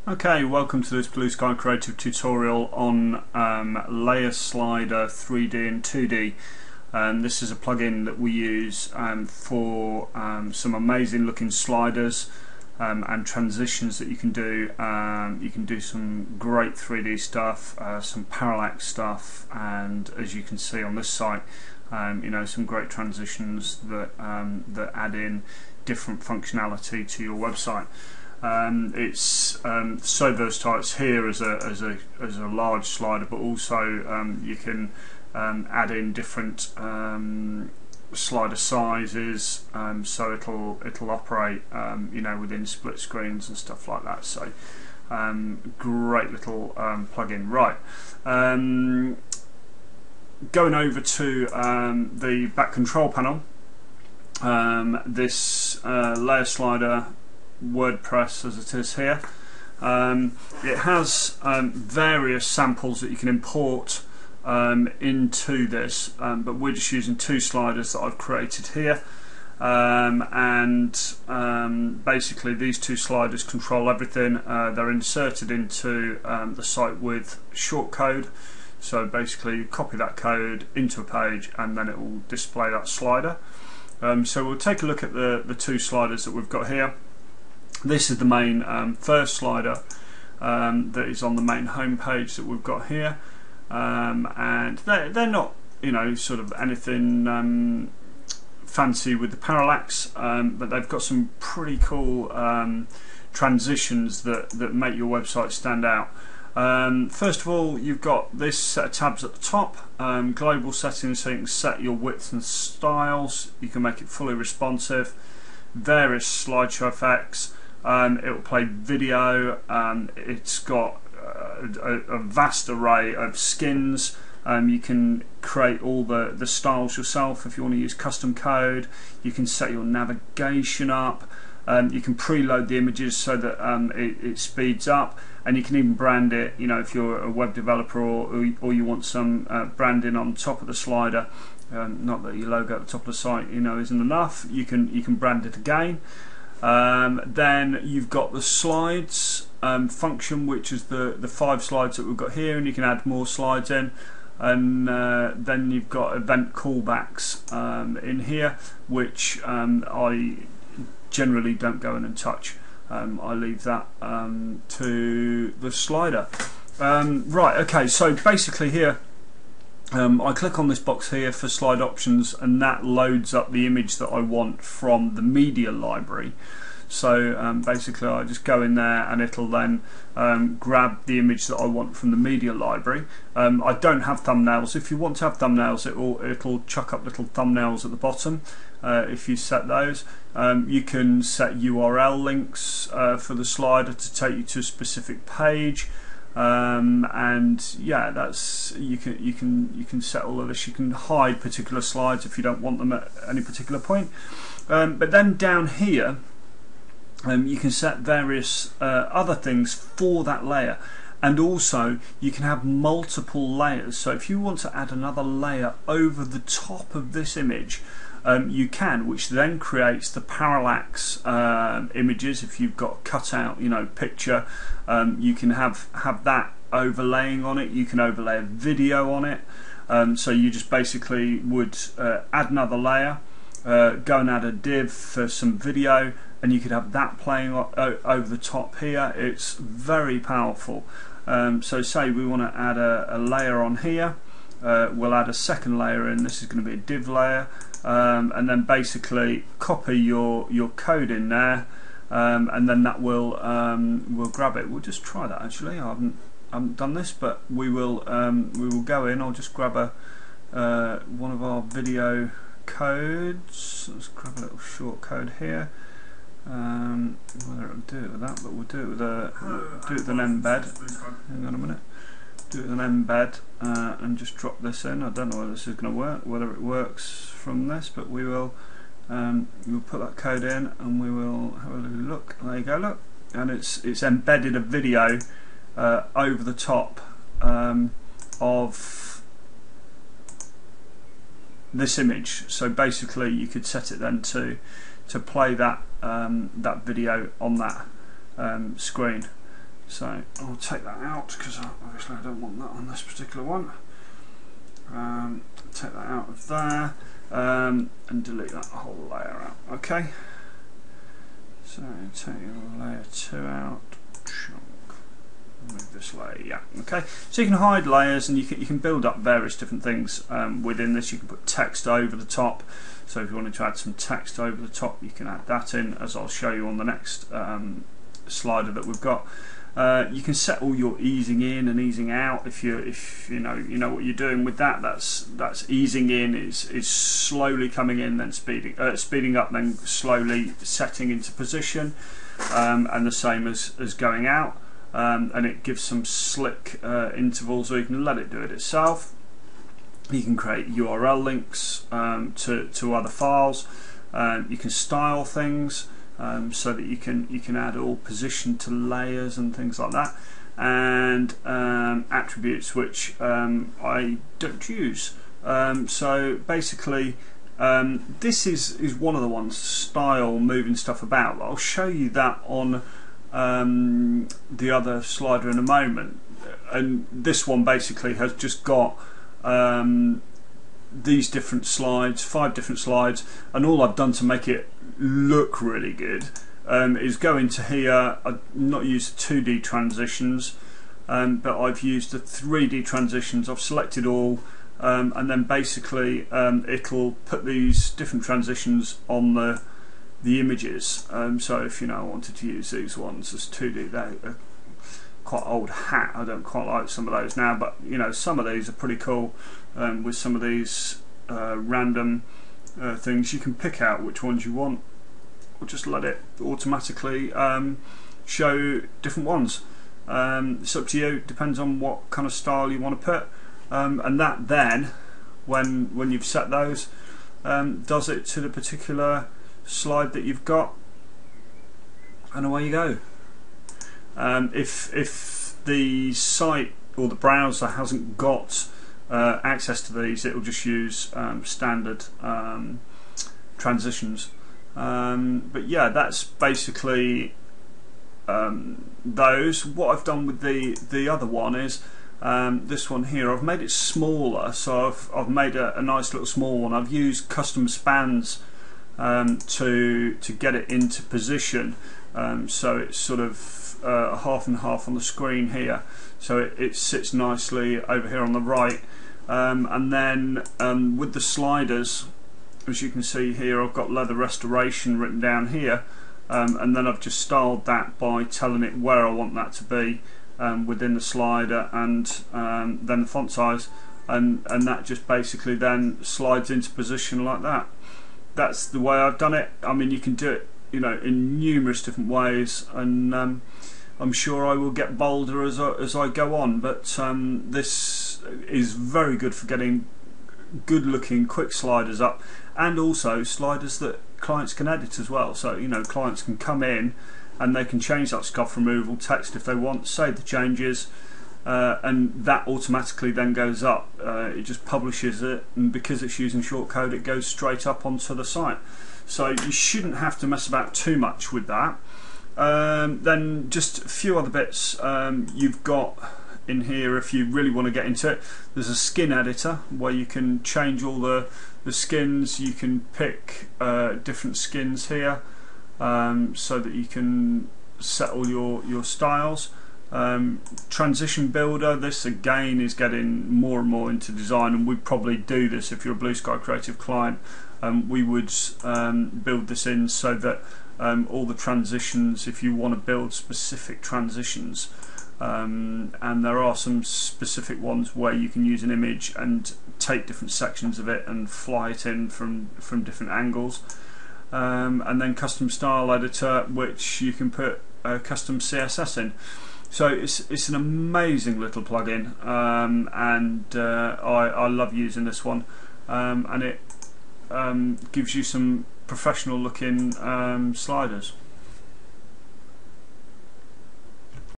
Okay, welcome to this Blue Sky Creative tutorial on Layerslider 3D and 2D. This is a plugin that we use for some amazing looking sliders and transitions that you can do. You can do some great 3D stuff, some parallax stuff, and as you can see on this site, some great transitions that that add in different functionality to your website. It's so versatile. It's here as a large slider, but also you can add in different slider sizes, so it'll operate within split screens and stuff like that. So great little plugin. Right, going over to the back control panel. This Layerslider WordPress, as it is here, it has various samples that you can import into this, but we're just using two sliders that I've created here, basically these two sliders control everything. They're inserted into the site with shortcode, so basically you copy that code into a page and then it will display that slider. So we'll take a look at the two sliders that we've got here. This is the main first slider that is on the main home page that we've got here, and they're not sort of anything fancy with the parallax, but they've got some pretty cool transitions that make your website stand out. First of all, you've got this set of tabs at the top, global settings, so you can set your width and styles. You can make it fully responsive, various slideshow effects. It will play video. It's got a vast array of skins. You can create all the styles yourself if you want to use custom code. You can set your navigation up. You can preload the images so that it speeds up, and you can even brand it. If you're a web developer or you want some branding on top of the slider. Not that your logo at the top of the site isn't enough. You can brand it again. Then you've got the slides function, which is the 5 slides that we've got here, and you can add more slides in. And then you've got event callbacks in here, which I generally don't go in and touch. I leave that to the slider. Right, okay, so basically here I click on this box here for slide options, and that loads up the image that I want from the media library. So basically I just go in there and it'll then grab the image that I want from the media library. I don't have thumbnails. If you want to have thumbnails, it'll chuck up little thumbnails at the bottom if you set those. You can set URL links for the slider to take you to a specific page. And yeah, that's you can set all of this. You can hide particular slides if you don't want them at any particular point. But then down here, you can set various other things for that layer, and also you can have multiple layers. So if you want to add another layer over the top of this image, you can, which then creates the parallax images. If you've got cut out picture, you can have that overlaying on it. You can overlay a video on it. So you just basically would add another layer, go and add a div for some video, and you could have that playing over the top here. It's very powerful. So say we want to add a layer on here, we'll add a second layer in. This is going to be a div layer. And then basically copy your code in there, and then that will grab it. We'll just try that actually. I haven't done this, but we will go in. I'll just grab one of our video codes. Let's grab a little short code here. Whether it'll do it with that, but we'll do it with an embed. Hang on a minute. Do it with an embed and just drop this in. I don't know whether this is going to work, whether it works from this, but we will we'll put that code in and we will have a little look. There you go, look, and it's embedded a video over the top of this image. So basically you could set it then to play that that video on that screen. So I'll take that out because obviously I don't want that on this particular one. Take that out of there and delete that whole layer out. Okay, so take layer 2 out, move this layer, yeah, okay. So you can hide layers, and you can build up various different things within this. You can put text over the top, so if you wanted to add some text over the top, you can add that in, as I'll show you on the next slider that we've got. You can set all your easing in and easing out. If you know what you're doing with that. That's easing in is slowly coming in, then speeding up, then slowly setting into position, and the same as going out. And it gives some slick intervals, or you can let it do it itself. You can create URL links to other files. You can style things. So that you can add all position to layers and things like that, and attributes which I don't use. So basically, this is one of the ones, style, moving stuff about. I'll show you that on the other slider in a moment. And this one basically has just got these different slides, 5 different slides, and all I've done to make it look really good is go into here. I've not used 2D transitions, but I've used the 3D transitions. I've selected all, and then basically it'll put these different transitions on the images. So if I wanted to use these ones as 2D, they're quite old hat. I don't quite like some of those now, but some of these are pretty cool. With some of these random things, you can pick out which ones you want, or just let it automatically show different ones. It's up to you, depends on what kind of style you want to put, and that then, when you've set those, does it to the particular slide that you've got, and away you go. If the site or the browser hasn't got access to these, it will just use standard transitions. But yeah, that's basically those. What I've done with the other one is this one here. I've made it smaller, so I've made a nice little small one. I've used custom spans to get it into position, so it's sort of half and half on the screen here, so it sits nicely over here on the right. And then with the sliders, as you can see here, I've got leather restoration written down here, and then I've just styled that by telling it where I want that to be within the slider, and then the font size, and that just basically then slides into position like that. That's the way I've done it. I mean, you can do it in numerous different ways, and I'm sure I will get bolder as I go on, but this is very good for getting good looking quick sliders up, and also sliders that clients can edit as well. So clients can come in and they can change that scuff removal text if they want, save the changes, and that automatically then goes up. It just publishes it, and because it's using shortcode, it goes straight up onto the site. So you shouldn't have to mess about too much with that. Then just a few other bits you've got in here if you really want to get into it. There's a skin editor where you can change all the skins. You can pick different skins here, so that you can set all your styles. Transition builder, this again is getting more and more into design, and we'd probably do this if you're a Blue Sky Creative client. We would build this in so that all the transitions, if you want to build specific transitions, and there are some specific ones where you can use an image and take different sections of it and fly it in from different angles, and then custom style editor, which you can put custom CSS in. So it's an amazing little plugin, and I love using this one, and it gives you some professional looking sliders.